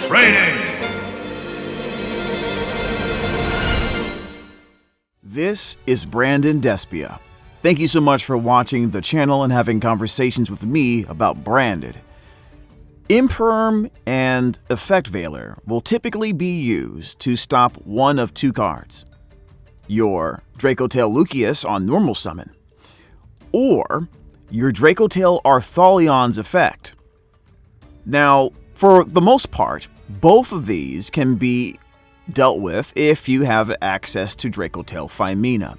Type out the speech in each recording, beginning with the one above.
Training! This is Brandon Despia. Thank you so much for watching the channel and having conversations with me about Branded. Imperm and Effect Veiler will typically be used to stop one of two cards. Your Dracotail Lucius on normal summon, or your Dracotail Arthalion's effect. Now, for the most part, both of these can be dealt with if you have access to Dracotail Femina.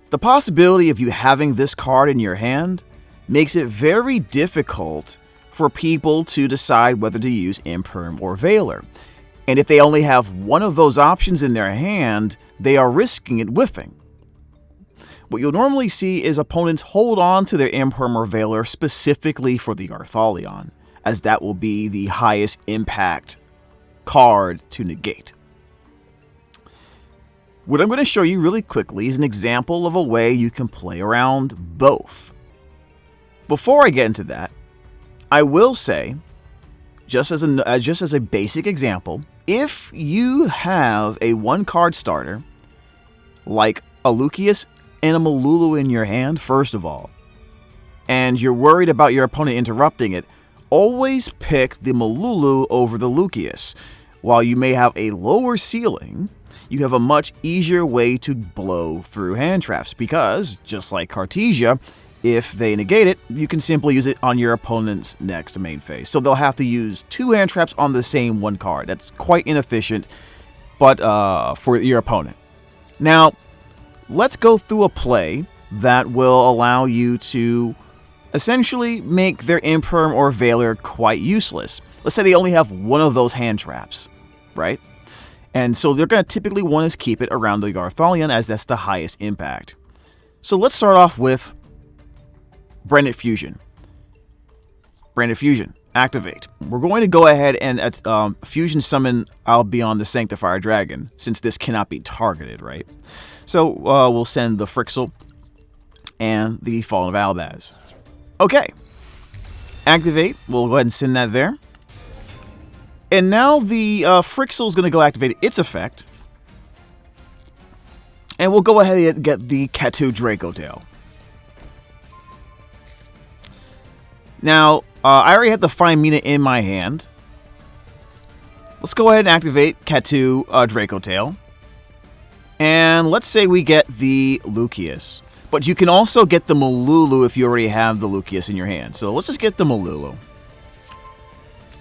The possibility of you having this card in your hand makes it very difficult for people to decide whether to use Imperm or Veiler. And if they only have one of those options in their hand, they are risking it whiffing. What you'll normally see is opponents hold on to their Imperm or Veiler specifically for the Arthalion, as that will be the highest impact card to negate. What I'm going to show you really quickly is an example of a way you can play around both. Before I get into that, I will say, just as a basic example, if you have a one-card starter, like a Lucius and a Malulu in your hand, first of all, and you're worried about your opponent interrupting it, always pick the Malulu over the Lucius. While you may have a lower ceiling, you have a much easier way to blow through hand traps because, just like Cartesia, if they negate it, you can simply use it on your opponent's next main phase. So they'll have to use two hand traps on the same one card. That's quite inefficient, but for your opponent. Now, let's go through a play that will allow you to essentially make their Imperm or Veiler quite useless. Let's say they only have one of those hand traps, right? And so they're going to typically want to keep it around the Arthalion as that's the highest impact. So let's start off with Branded Fusion. Branded Fusion, activate. We're going to go ahead and fusion summon Albion the Sanctifier Dragon, since this cannot be targeted, right? So we'll send the Frixel and the Fallen of Albaz. Okay, activate. We'll go ahead and send that there. And now the Frixel is going to go activate its effect. And we'll go ahead and get the Ketu Dracotail. Now, I already have the Femina in my hand. Let's go ahead and activate Ketu Dracotail. And let's say we get the Lucius. But you can also get the Malulu if you already have the Lucius in your hand. So let's just get the Malulu.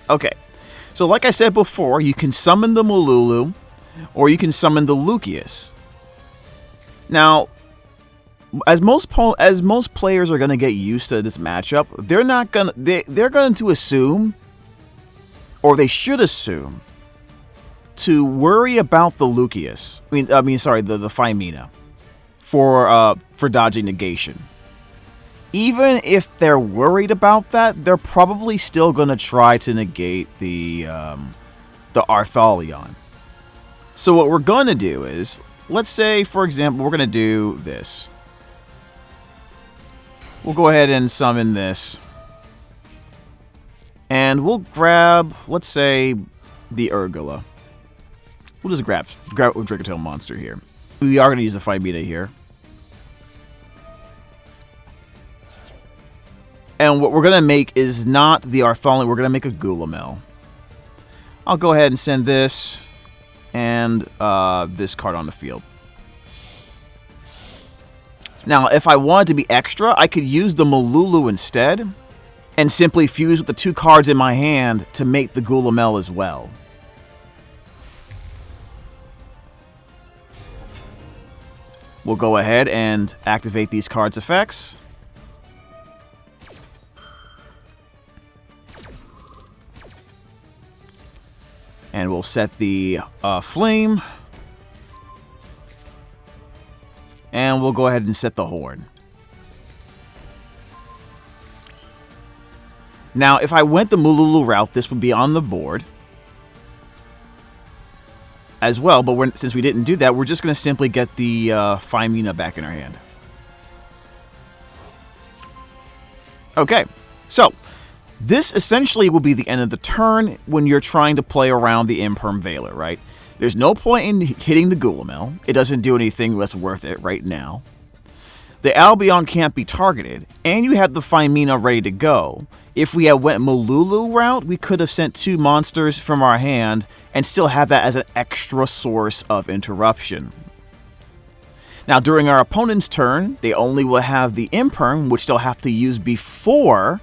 Okay. So like I said before, you can summon the Malulu, or you can summon the Lucius. Now, as most players are going to get used to this matchup, they're going to assume, or they should assume, to worry about the Lucius. the Femina for dodging negation. Even if they're worried about that, they're probably still going to try to negate the Arthalion. So what we're going to do is, let's say, for example, we're going to do this. We'll go ahead and summon this. And we'll grab, let's say, the Urgula. We'll just grab a Dracotail monster here. We are going to use the Femina here. And what we're going to make is not the Arthalion, we're going to make a Gulamel. I'll go ahead and send this and this card on the field. Now, if I wanted to be extra, I could use the Malulu instead and simply fuse with the two cards in my hand to make the Gulamel as well. We'll go ahead and activate these cards' effects. And we'll set the flame. And we'll go ahead and set the horn. Now, if I went the Malulu route, this would be on the board as well. But since we didn't do that, we're just going to simply get the Femina back in our hand. Okay, so This essentially will be the end of the turn when you're trying to play around the Imperm Veiler, right? There's no point in hitting the Gulamel. It doesn't do anything that's worth it right now. The Albion can't be targeted, and you have the Phymena ready to go. If we had went Malulu route, we could have sent 2 monsters from our hand and still have that as an extra source of interruption. Now, during our opponent's turn, they only will have the Imperm, which they'll have to use before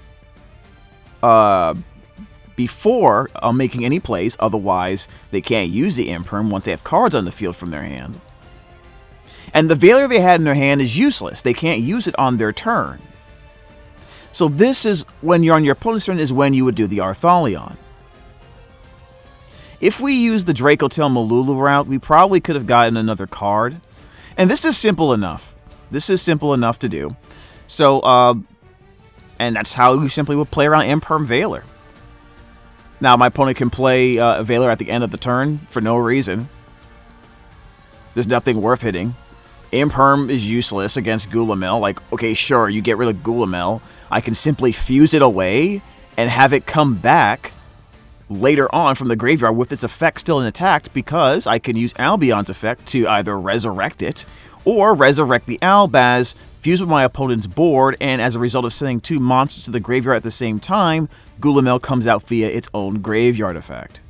making any plays. Otherwise, they can't use the Imperm once they have cards on the field from their hand. And the Veiler they had in their hand is useless. They can't use it on their turn. So this is, when you're on your opponent's turn, is when you would do the Arthalion. If we use the Dracotail Malulu route, we probably could have gotten another card. And this is simple enough. This is simple enough to do. So, and that's how you simply would play around Imperm Veiler. Now, my opponent can play a Veiler at the end of the turn for no reason. There's nothing worth hitting. Imperm is useless against Gulamel. Like, okay, sure, you get rid of Gulamel. I can simply fuse it away and have it come back later on from the graveyard with its effect still intact, because I can use Albion's effect to either resurrect it or resurrect the albaz, fuse with my opponent's board, and as a result of sending 2 monsters to the graveyard at the same time, Gulamel comes out via its own graveyard effect.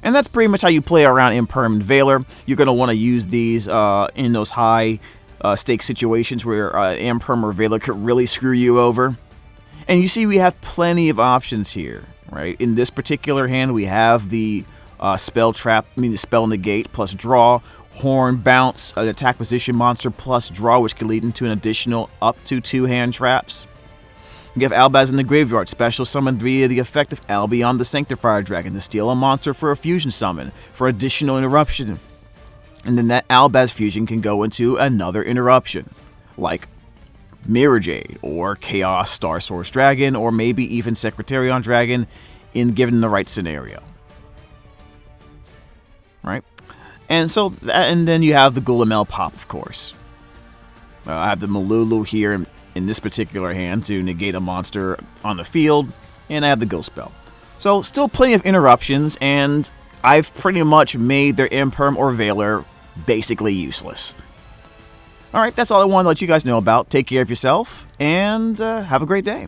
And that's pretty much how you play around Imperm and Veiler. You're going to want to use these in those high stake situations where Imperm or Veiler could really screw you over. And you see we have plenty of options here, right? In this particular hand, we have the spell trap, the spell negate plus draw, horn bounce, an attack position monster plus draw, which can lead into an additional up to 2 hand traps. You have Albaz in the graveyard, special summon via the effect of Albion the Sanctifier Dragon to steal a monster for a fusion summon for additional interruption. And then that Albaz fusion can go into another interruption, like Mirror Jade, or Chaos Star Source Dragon, or maybe even Secretarion Dragon, in given the right scenario. Right? And so, and then you have the Gulamel pop, of course. I have the Malulu here in this particular hand to negate a monster on the field, and I have the Ghost Spell. So still plenty of interruptions, and I've pretty much made their Imperm or Veiler basically useless. Alright, that's all I wanted to let you guys know about. Take care of yourself, and have a great day.